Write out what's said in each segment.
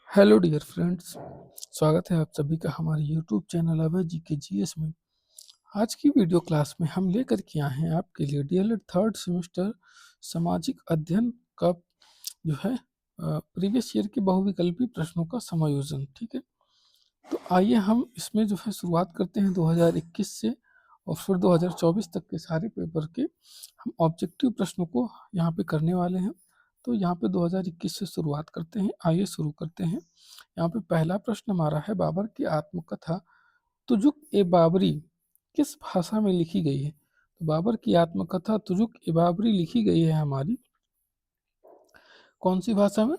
Hello dear friends, स्वागत है आप सभी का हमारे यूट्यूब चैनल अभय जी के जीएस में। आज की वीडियो क्लास में हम लेकर के आए हैं आपके लिए डीएलएड थर्ड सेमेस्टर सामाजिक अध्ययन का जो है प्रीवियस ईयर के बहुविकल्पी प्रश्नों का समायोजन। ठीक है, तो आइए हम इसमें जो है शुरुआत करते हैं 2021 से और फिर 2024 तक के सारे पेपर के हम ऑब्जेक्टिव प्रश्नों को यहाँ पे करने वाले हैं। तो यहाँ पे 2021 से शुरुआत करते हैं। आइए शुरू करते हैं। यहाँ पे पहला प्रश्न हमारा है, बाबर की आत्मकथा तुजुक ए बाबरी किस भाषा में लिखी गई है? तो बाबर की आत्मकथा तुजुक ए बाबरी लिखी गई है हमारी कौन सी भाषा में?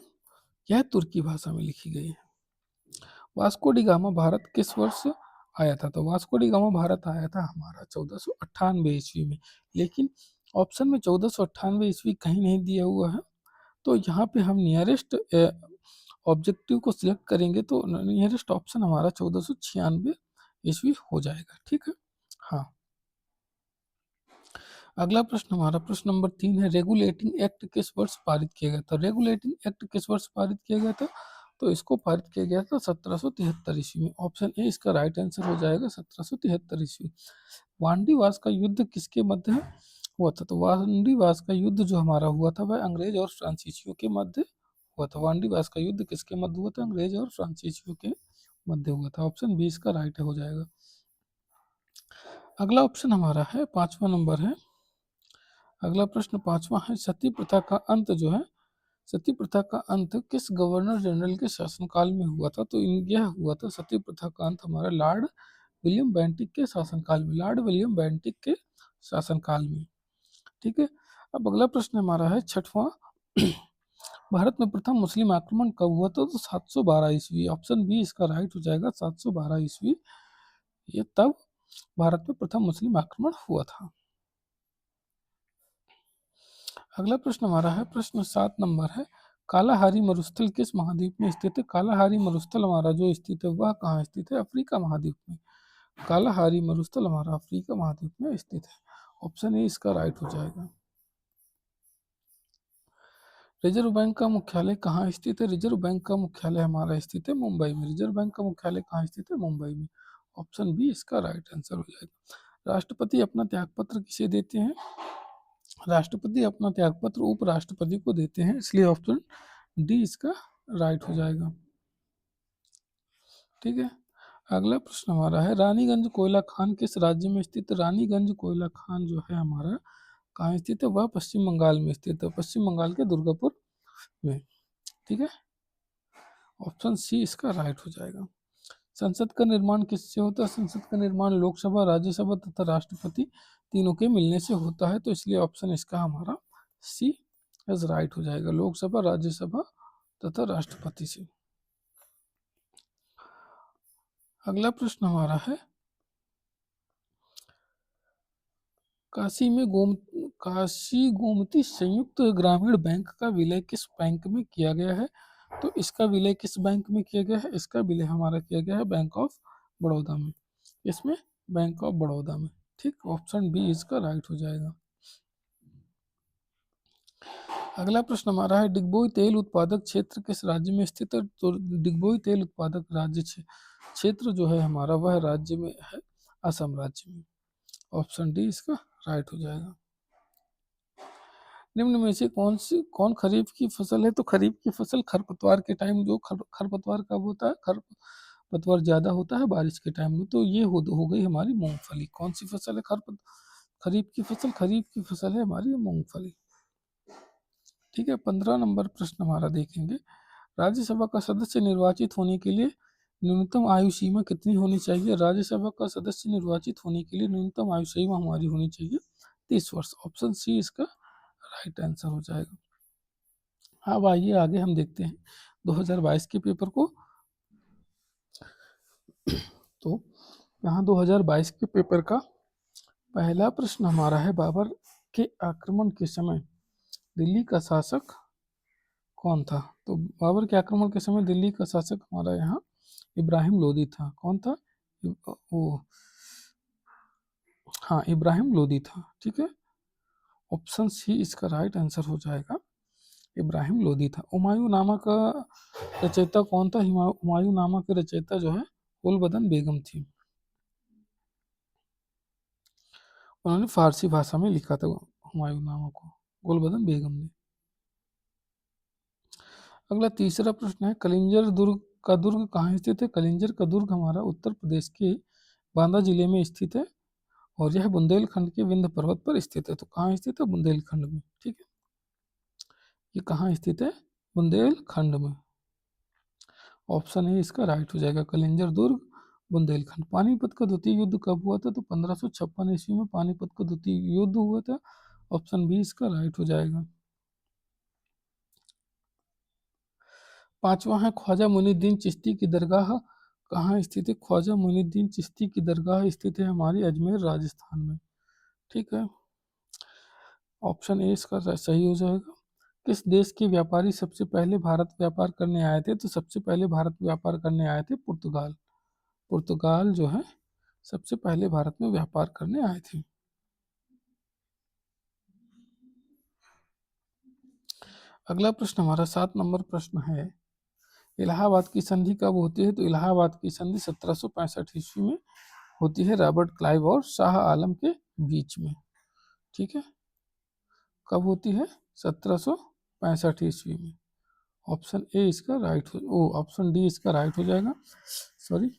यह तुर्की भाषा में लिखी गई है। वास्को डी गामा भारत किस वर्ष आया था? तो वास्को डी गामा भारत आया था हमारा 1498 ईस्वी में, लेकिन ऑप्शन में 1498 ईस्वी कहीं नहीं दिया हुआ है। तो यहाँ पे हम नियरेस्ट ऑब्जेक्टिव को सिलेक्ट करेंगे तो नियरेस्ट ऑप्शन हमारा 1496 ईस्वी हो जाएगा। ठीक है, हाँ। अगला प्रश्न हमारा प्रश्न नंबर 3 है, रेगुलेटिंग एक्ट किस वर्ष पारित किया गया था? रेगुलेटिंग एक्ट किस वर्ष पारित किया गया था? तो इसको पारित किया गया था 1773 ईस्वी में। ऑप्शन ए इसका राइट आंसर हो जाएगा, 1773 ईस्वी। वांडीवास का युद्ध किसके मध्य हुआ था? तो वांडीवास का युद्ध जो हमारा हुआ था वह अंग्रेज और फ्रांसीसियों के मध्य हुआ था। वांडीवास का युद्ध किसके मध्य हुआ था? अंग्रेज और फ्रांसीसियों के मध्य हुआ था। ऑप्शन बी इसका राइट हो जाएगा। अगला ऑप्शन हमारा है 5वां नंबर है। अगला प्रश्न 5वां है, सती प्रथा का अंत जो है, सती प्रथा का अंत किस गवर्नर जनरल के शासनकाल में हुआ था? तो यह हुआ था सती प्रथा का अंत हमारा लॉर्ड विलियम बेंटिक के शासनकाल में, लॉर्ड विलियम बेंटिक के शासनकाल में। ठीक है, अब अगला प्रश्न हमारा है 6वां, भारत में प्रथम मुस्लिम आक्रमण कब हुआ था? तो 712 ईस्वी। ऑप्शन बी इसका राइट हो जाएगा, 712 ईस्वी। ये तब भारत में प्रथम मुस्लिम आक्रमण हुआ था। अगला प्रश्न हमारा है प्रश्न 7 नंबर है, कालाहारी मरुस्थल किस महाद्वीप में स्थित है? कालाहारी मरुस्थल हमारा जो स्थित है वह कहाँ स्थित है? अफ्रीका महाद्वीप में। कालाहारी मरुस्थल हमारा अफ्रीका महाद्वीप में स्थित है। ऑप्शन ए इसका राइट हो जाएगा। रिजर्व बैंक का मुख्यालय कहाँ स्थित है? रिजर्व बैंक का मुख्यालय हमारा स्थित है मुंबई में। रिजर्व बैंक का मुख्यालय कहाँ स्थित है? मुंबई में। ऑप्शन बी इसका राइट आंसर हो जाएगा। राष्ट्रपति अपना त्यागपत्र किसे देते हैं? राष्ट्रपति अपना त्यागपत्र उपराष्ट्रपति को देते हैं, इसलिए ऑप्शन डी इसका राइट हो जाएगा। ठीक है, अगला प्रश्न हमारा है, रानीगंज कोयला खान किस राज्य में स्थित? रानीगंज कोयला खान जो है हमारा कहाँ स्थित है? वह पश्चिम बंगाल में स्थित है, पश्चिम बंगाल के दुर्गापुर में। ठीक है, ऑप्शन सी इसका राइट हो जाएगा। संसद का निर्माण किससे होता है? संसद का निर्माण लोकसभा, राज्यसभा तथा राष्ट्रपति तीनों के मिलने से होता है, तो इसलिए ऑप्शन इसका हमारा सी इज राइट हो जाएगा, लोकसभा, राज्यसभा तथा राष्ट्रपति से। अगला प्रश्न हमारा है, काशी गोमती संयुक्त ग्रामीण बैंक का विलय किस बैंक में किया गया है? तो इसका विलय किस बैंक में किया गया है? इसका विलय हमारा किया गया है बैंक ऑफ बड़ौदा में। इसमें बैंक ऑफ बड़ौदा में। ठीक, ऑप्शन बी इसका राइट हो जाएगा। अगला प्रश्न हमारा है, डिगबोई तेल उत्पादक क्षेत्र किस राज्य में स्थित है? तो डिगबोई तेल उत्पादक राज्य क्षेत्र जो है हमारा वह राज्य में है असम राज्य में। ऑप्शन डी इसका राइट हो जाएगा। निम्न में से कौन खरीफ की फसल है? तो खरीफ की फसल खरपतवार के टाइम जो खरपतवार कब होता है? खरपतवार ज्यादा होता है बारिश के टाइम में, तो ये हो गई हमारी मूंगफली। कौन सी फसल है खरीफ की फसल? खरीफ की फसल है हमारी मूंगफली। ठीक है, 15 नंबर प्रश्न हमारा देखेंगे, राज्यसभा का सदस्य निर्वाचित होने के लिए न्यूनतम आयु सीमा कितनी होनी चाहिए? राज्यसभा का सदस्य निर्वाचित होने के लिए न्यूनतम आयु सीमा हमारी होनी चाहिए 30 वर्ष। ऑप्शन सी इसका राइट आंसर हो जाएगा। अब आइए आगे हम देखते हैं 2022 के पेपर को। तो यहाँ 2022 के पेपर का पहला प्रश्न हमारा है, बाबर के आक्रमण के समय दिल्ली का शासक कौन था? तो बाबर के आक्रमण के समय दिल्ली का शासक हमारा यहाँ इब्राहिम लोदी था। कौन था? वो हाँ, इब्राहिम लोदी था। ठीक है, ऑप्शन सी इसका राइट आंसर हो जाएगा। इब्राहिम लोदी था। हुमायूंनामा का रचयिता कौन था? हुमायूंनामा के रचयिता जो है गुलबदन बेगम थी। उन्होंने फारसी भाषा में लिखा था हुमायूंनामा को, गुलबदन बेगम ने। अगला तीसरा प्रश्न है, कलिंजर दुर्ग कहाँ स्थित है? कलिंजर का दुर्ग हमारा उत्तर प्रदेश के बांदा जिले में स्थित है और यह बुंदेलखंड के विंध्य पर्वत पर स्थित है। तो कहाँ स्थित है? बुंदेलखंड में। ठीक है, ये कहाँ स्थित है? बुंदेलखंड में। ऑप्शन ए इसका राइट हो जाएगा, कलिंजर दुर्ग बुंदेलखंड। पानीपत का द्वितीय युद्ध कब हुआ था? तो 1556 ईस्वी में पानीपत का द्वितीय युद्ध हुआ था। ऑप्शन बी इसका राइट हो जाएगा। पांचवा है, ख्वाजा मुइनुद्दीन चिश्ती की दरगाह कहाँ स्थित है? ख्वाजा मुइनुद्दीन चिश्ती की दरगाह स्थित है हमारी अजमेर राजस्थान में। ठीक है, ऑप्शन ए इसका सही हो जाएगा। किस देश के व्यापारी सबसे पहले भारत व्यापार करने आए थे? तो सबसे पहले भारत व्यापार करने आए थे पुर्तगाल। पुर्तगाल जो है सबसे पहले भारत में व्यापार करने आए थे। अगला प्रश्न हमारा 7 नंबर प्रश्न है, इलाहाबाद की संधि कब होती है? तो इलाहाबाद की संधि 1765 ईस्वी में होती है, रॉबर्ट क्लाइव और शाह आलम के बीच में। ठीक है, कब होती है? 1765 ईस्वी में। ऑप्शन ए इसका राइट हो, ऑप्शन डी इसका राइट हो जाएगा। Sorry,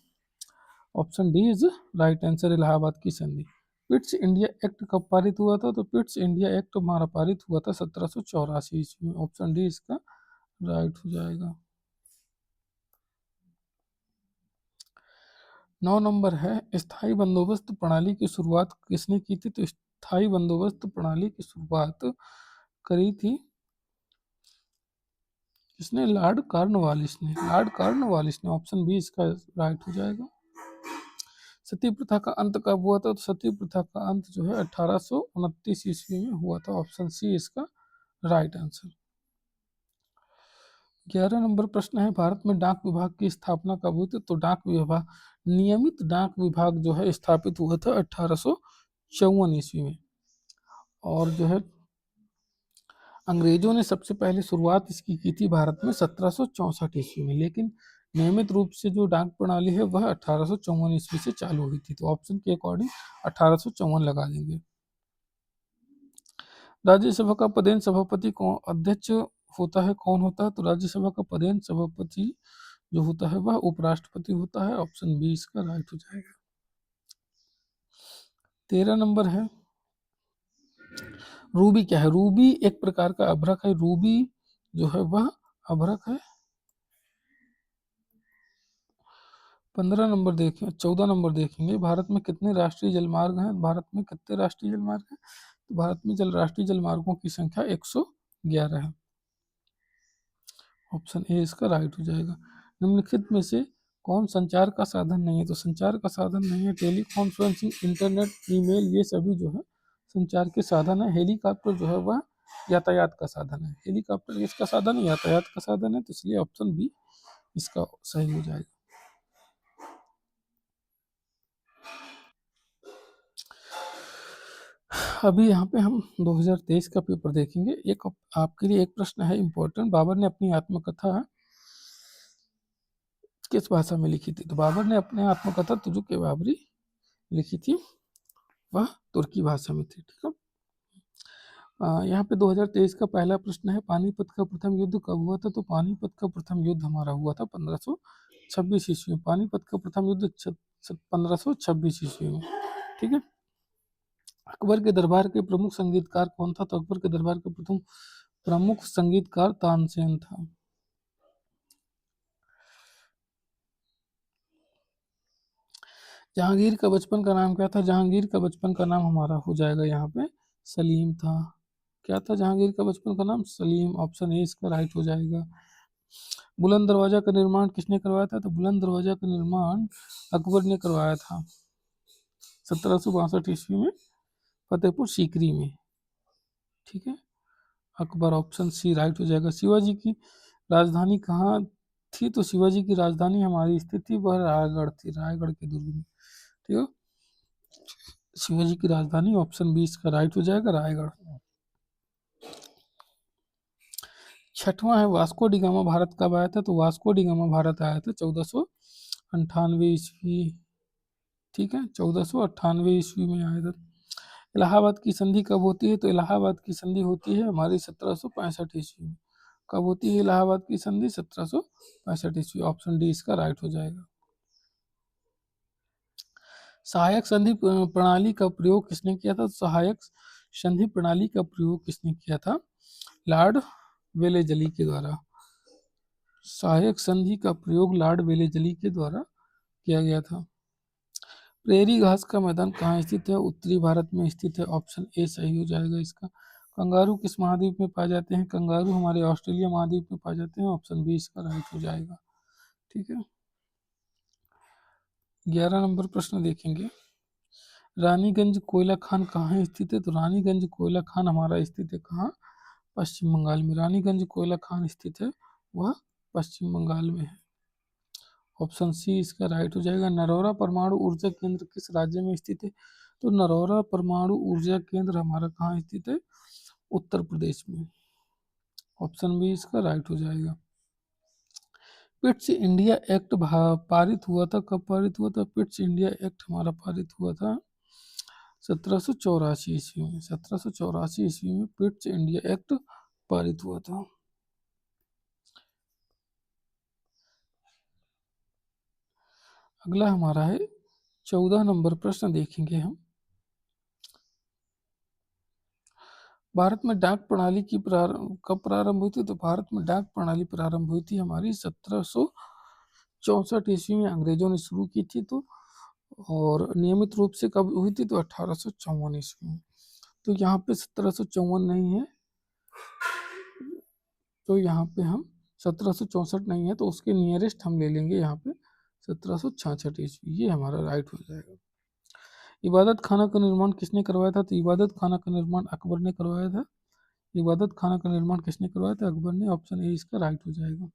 option D is right answer, Allahabad की संधि। पिट्स इंडिया एक्ट कब पारित हुआ था? तो पिट्स इंडिया एक्ट हमारा पारित हुआ था 1784 ईस्वी में। ऑप्शन डी इसका राइट हो जाएगा। 9 नंबर है, स्थायी बंदोबस्त प्रणाली की शुरुआत किसने की थी? तो स्थायी बंदोबस्त प्रणाली की शुरुआत करी थी किसने? लॉर्ड कॉर्नवालिस ने। लॉर्ड कॉर्नवालिस ने। ऑप्शन बी इसका राइट हो जाएगा। सती प्रथा का अंत कब हुआ था? तो सती प्रथा का अंत जो है 1829 ईस्वी में हुआ था। ऑप्शन सी इसका राइट आंसर। 11 नंबर प्रश्न है, भारत में डाक विभाग की स्थापना कब हुई थी? तो डाक विभाग, नियमित डाक विभाग जो है स्थापित हुआ था 1854 ईस्वी में। और जो है अंग्रेजों ने सबसे पहले शुरुआत इसकी की थी भारत में 1764 ईस्वी में, लेकिन नियमित रूप से जो डाक प्रणाली है वह 1854 ईस्वी से चालू हुई थी। तो ऑप्शन के अकॉर्डिंग 1854 लगा देंगे। राज्यसभा का पदेन सभापति कौन अध्यक्ष होता है? कौन होता है? तो राज्यसभा का पदेन सभापति जो होता है वह उपराष्ट्रपति होता है। ऑप्शन बी इसका राइट हो जाएगा। 13 नंबर है, रूबी क्या है? रूबी एक प्रकार का अभ्रक है। रूबी जो है वह अभ्रक है। 15 नंबर देखें, 14 नंबर देखेंगे, भारत में कितने राष्ट्रीय जलमार्ग हैं? भारत में कितने राष्ट्रीय जलमार्ग हैं? तो भारत में राष्ट्रीय जलमार्गों की संख्या 111 है। ऑप्शन ए इसका राइट हो जाएगा। निम्नलिखित में से कौन संचार का साधन नहीं है? तो संचार का साधन नहीं है, टेलीकॉन्फ्रेंसिंग, इंटरनेट, ईमेल, ये सभी जो है संचार के साधन है। हेलीकॉप्टर जो है वह यातायात का साधन है। हेलीकॉप्टर इसका साधन है, यातायात का साधन है, तो इसलिए ऑप्शन बी इसका सही हो जाएगा। अभी यहाँ पे हम 2023 का पेपर देखेंगे। एक आपके लिए एक प्रश्न है इंपॉर्टेंट, बाबर ने अपनी आत्मकथा किस भाषा में लिखी थी? तो बाबर ने अपने आत्मकथा तुजुक बाबरी लिखी थी, वह तुर्की भाषा में थी। ठीक है, यहाँ पे 2023 का पहला प्रश्न है, पानीपत का प्रथम युद्ध कब हुआ था? तो पानीपत का प्रथम युद्ध हमारा हुआ था 1526 ईस्वी में। पानीपत का प्रथम युद्ध 1526 ईस्वी में। ठीक है, अकबर के दरबार के प्रमुख संगीतकार कौन था? तो अकबर के दरबार के प्रथम प्रमुख संगीतकार तानसेन था। जहांगीर का बचपन का नाम क्या था? जहांगीर का बचपन का नाम हमारा हो जाएगा यहाँ पे सलीम था। क्या था जहांगीर का बचपन का नाम? सलीम। ऑप्शन ए इसका राइट हो जाएगा। बुलंद दरवाजा का निर्माण किसने करवाया था? तो बुलंद दरवाजा का निर्माण अकबर ने करवाया था 1762 ईस्वी में, फतेहपुर सीकरी में। ठीक है, अकबर। ऑप्शन सी राइट हो जाएगा। शिवाजी की राजधानी कहाँ थी? तो शिवाजी की राजधानी हमारी स्थित थी वह रायगढ़ थी, रायगढ़ के दुर्ग में। ठीक है, शिवाजी की राजधानी, ऑप्शन बी इसका राइट हो जाएगा, रायगढ़। छठवां है वास्को डी गामा भारत कब आया था? तो वास्को डी गामा भारत आया था 1498 ईस्वी। ठीक है, 1498 ईस्वी में आया था। इलाहाबाद की संधि कब होती है? तो इलाहाबाद की संधि होती है हमारी 1765 ईस्वी में। कब होती है इलाहाबाद की संधि? 1765 ईस्वी। ऑप्शन डी इसका राइट हो जाएगा। सहायक संधि प्रणाली का प्रयोग किसने किया था? सहायक संधि प्रणाली का प्रयोग किसने किया था? लॉर्ड वेलेजली के द्वारा। सहायक संधि का प्रयोग लॉर्ड वेलेजली के द्वारा किया गया था। प्रेरी घास का मैदान कहाँ स्थित है? उत्तरी भारत में स्थित है। ऑप्शन ए सही हो जाएगा इसका। कंगारू किस महाद्वीप में पाए जाते हैं? कंगारू हमारे ऑस्ट्रेलिया महाद्वीप में पाए जाते हैं। ऑप्शन बी इसका राइट हो जाएगा। ठीक है, 11 नंबर प्रश्न देखेंगे। रानीगंज कोयला खान कहाँ स्थित है? तो रानीगंज कोयला खान हमारा स्थित है कहाँ? पश्चिम बंगाल में। रानीगंज कोयला खान स्थित है वह पश्चिम बंगाल में है। ऑप्शन सी इसका राइट हो जाएगा। नरौरा परमाणु ऊर्जा केंद्र किस राज्य में स्थित है? तो नरौरा परमाणु ऊर्जा केंद्र हमारा कहाँ स्थित है? उत्तर प्रदेश में। ऑप्शन बी इसका राइट हो जाएगा। पिट्स इंडिया एक्ट पारित हुआ था, कब पारित हुआ था? पिट्स इंडिया एक्ट हमारा पारित हुआ था 1784 ईस्वी में। 1784 ईस्वी में पिट्स इंडिया एक्ट पारित हुआ था। अगला हमारा है 14 नंबर प्रश्न देखेंगे हम। भारत में डाक प्रणाली की कब प्रारंभ हुई थी? तो भारत में डाक प्रणाली प्रारंभ हुई थी हमारी 1764 ईस्वी में अंग्रेजों ने शुरू की थी। तो और नियमित रूप से कब हुई थी? तो 1854 ईस्वी में। तो यहाँ पे 1754 नहीं है, तो यहाँ पे हम 1764 नहीं है, तो उसके नियरेस्ट हम ले लेंगे यहाँ पे 1766 ईस्वी। ये हमारा राइट हो जाएगा। इबादत खाना का निर्माण किसने करवाया था? तो इबादत खाना का निर्माण अकबर ने करवाया था। इबादत खाना का निर्माण किसने करवाया था? अकबर ने। ऑप्शन ए इसका राइट हो जाएगा।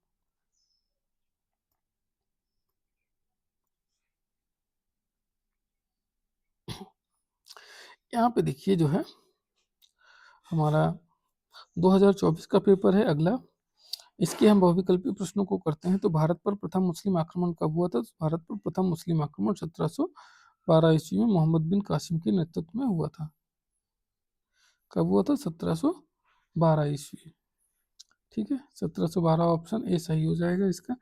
यहाँ पे देखिए जो है हमारा 2024 का पेपर है अगला। इसके हम बहुविकल्पी प्रश्नों को करते हैं। तो भारत पर प्रथम मुस्लिम आक्रमण कब हुआ था? तो भारत पर प्रथम मुस्लिम आक्रमण 1712 ईस्वी में मोहम्मद बिन कासिम के नेतृत्व में हुआ था। कब हुआ था? 1712 ईस्वी। ठीक है, 1712 ऑप्शन ए सही हो जाएगा इसका।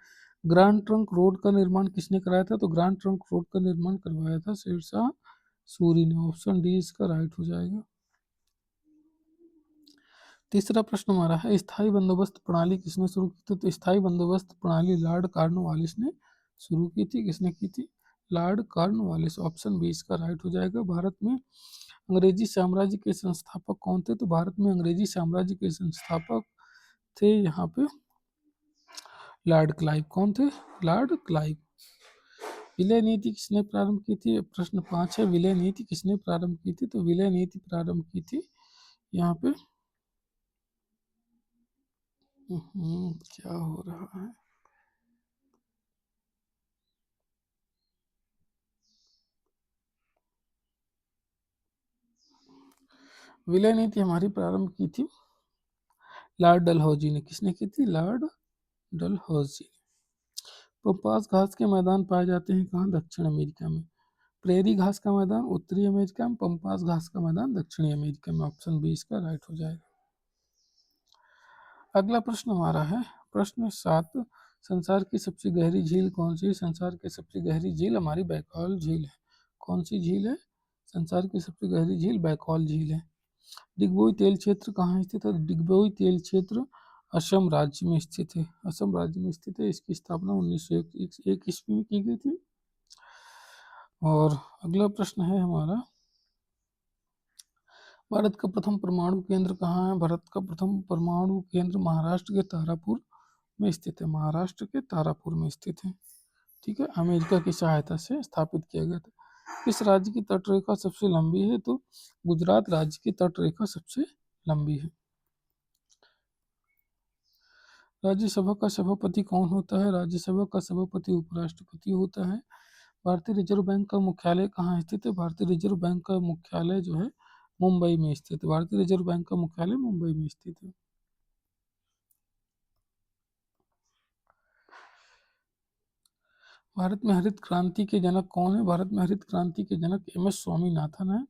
ग्रांड ट्रंक रोड का निर्माण किसने कराया था? तो ग्रांड ट्रंक रोड का निर्माण करवाया था शेरशाह सूरी ने। ऑप्शन डी इसका राइट हो जाएगा। तीसरा प्रश्न हमारा है स्थायी बंदोबस्त प्रणाली किसने शुरू की थी? तो स्थायी बंदोबस्त प्रणाली लॉर्ड कॉर्नवालिस ने शुरू की थी। किसने की थी? Lord Cornwallis. ऑप्शन बी इसका राइट हो जाएगा। भारत में अंग्रेजी साम्राज्य के संस्थापक कौन थे? तो भारत में अंग्रेजी साम्राज्य के संस्थापक थे यहाँ पे लॉर्ड क्लाइव। कौन थे? Lord Clive. विलय नीति किसने प्रारंभ की थी? प्रश्न 5 है, विलय नीति किसने प्रारंभ की थी? तो विलय नीति प्रारंभ की थी यहाँ पे क्या हो रहा है? विलय नीति हमारी प्रारंभ की थी लॉर्ड डलहौजी ने। किसने की थी? लॉर्ड डलहौजी। पम्पास घास के मैदान पाए जाते हैं कहाँ? दक्षिण अमेरिका में। प्रेरी घास का मैदान उत्तरी अमेरिका में, पम्पास घास का मैदान दक्षिणी अमेरिका में। ऑप्शन बी इसका राइट हो जाएगा। अगला प्रश्न हमारा है प्रश्न 7, संसार की सबसे गहरी झील कौन सी है? संसार की सबसे गहरी झील हमारी बैकॉल झील है। कौन सी झील है? संसार की सबसे गहरी झील बैकॉल झील है। डिगबोई तेल क्षेत्र कहाँ स्थित है? डिगबोई तेल क्षेत्र असम राज्य में स्थित है। असम राज्य में स्थित है। इसकी स्थापना 1901 ईस्वी में की गई थी। और अगला प्रश्न है हमारा भारत का प्रथम परमाणु केंद्र कहाँ है? भारत का प्रथम परमाणु केंद्र महाराष्ट्र के तारापुर में स्थित है। महाराष्ट्र के तारापुर में स्थित है। ठीक है, अमेरिका की सहायता से स्थापित किया गया था। किस राज्य की तटरेखा सबसे लंबी है? तो गुजरात राज्य की तटरेखा सबसे लंबी है। राज्यसभा का सभापति कौन होता है? राज्यसभा का सभापति उपराष्ट्रपति होता है। भारतीय रिजर्व बैंक का मुख्यालय कहाँ स्थित है? भारतीय रिजर्व बैंक का मुख्यालय जो है मुंबई में स्थित है। भारतीय रिजर्व बैंक का मुख्यालय मुंबई में स्थित है। भारत में हरित क्रांति के जनक कौन है? भारत में हरित क्रांति के जनक MS स्वामीनाथन है।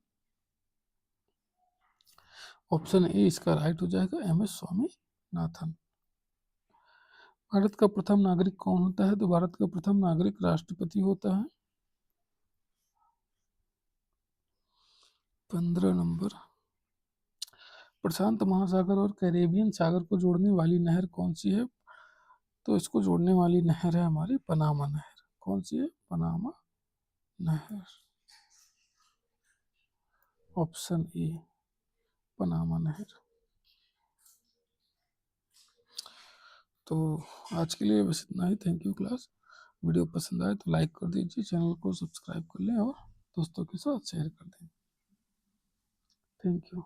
ऑप्शन ए इसका राइट हो जाएगा, MS स्वामीनाथन। भारत का प्रथम नागरिक कौन होता है? तो भारत का प्रथम नागरिक राष्ट्रपति होता है। 15 नंबर, प्रशांत महासागर और कैरेबियन सागर को जोड़ने वाली नहर कौन सी है? तो इसको जोड़ने वाली नहर है हमारी पनामा नहर। कौन सी है? पनामा नहर। ऑप्शन ए पनामा नहर। तो आज के लिए बस इतना ही। Thank you class. वीडियो पसंद आए तो लाइक कर दीजिए, चैनल को सब्सक्राइब कर लें और दोस्तों के साथ शेयर कर दें। Thank you.